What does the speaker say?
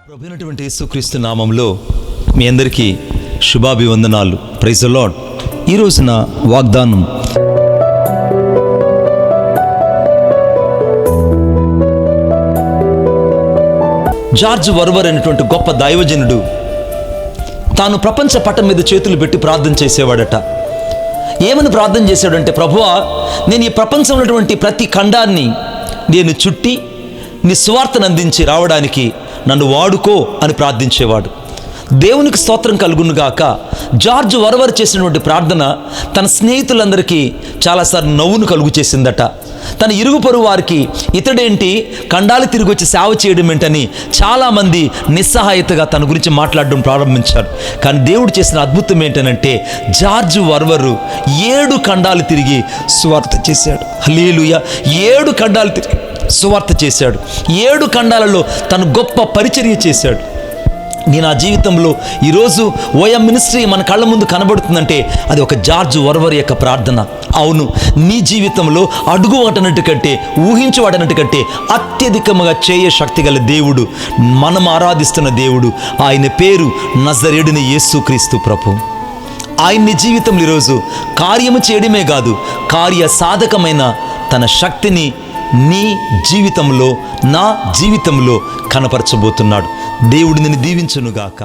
ప్రభువైనటువంటి యేసుక్రీస్తు నామములో మీ అందరికీ శుభాభివందనాలు. Praise the Lord. ఈ రోజున వాగ్దానం జార్జ్ వర్వర్ అనేటువంటి గొప్ప దైవజనుడు తాను ప్రపంచ పటం మీద చేతులు పెట్టి ప్రార్థన చేసేవాడట. ఏమని ప్రార్థన చేశాడంటే, ప్రభువా, నేను ఈ ప్రపంచంలో ఉన్నటువంటి ప్రతి ఖండాన్ని నేను చుట్టి నీ సువార్తను అందించి రావడానికి నన్ను వాడుకో అని ప్రార్థించేవాడు. దేవునికి స్తోత్రం కలుగునుగాక. జార్జ్ వర్వర్ చేసినటువంటి ప్రార్థన తన స్నేహితులందరికీ చాలాసార్లు నవ్వును కలుగు చేసిందట. తన ఇరుగు పొరుగు వారికి ఇతడేంటి ఖండాలు తిరిగి వచ్చి సేవ చేయడం ఏంటని చాలామంది నిస్సహాయతగా తన గురించి మాట్లాడడం ప్రారంభించారు. కానీ దేవుడు చేసిన అద్భుతం ఏంటనంటే, జార్జ్ వర్వరు 7 ఖండాలు తిరిగి సువార్త చేశాడు. హల్లెలూయా. 7 ఖండాలు తిరిగి సువార్త చేశాడు. 7 ఖండాలలో తను గొప్ప పరిచర్య చేశాడు. నేను ఆ జీవితంలో ఈరోజు ఓఎం మినిస్ట్రీ మన కళ్ళ ముందు కనబడుతుందంటే అది ఒక జార్జ్ వర్వర్ యొక్క ప్రార్థన. అవును, నీ జీవితంలో అడుగు వాటనట్టు కంటే ఊహించు వాటనట్టు కంటే అత్యధికంగా చేయ శక్తి గల దేవుడు, మనం ఆరాధిస్తున్న దేవుడు, ఆయన పేరు నజరేయుడైన యేసుక్రీస్తు ప్రభు. ఆయన్ని జీవితంలో ఈరోజు కార్యము చేయడమే కాదు, కార్య సాధకమైన తన శక్తిని నీ జీవితంలో, నా జీవితంలో కనపరచబోతున్నాడు. దేవుడు నిన్ను దీవించునుగాక.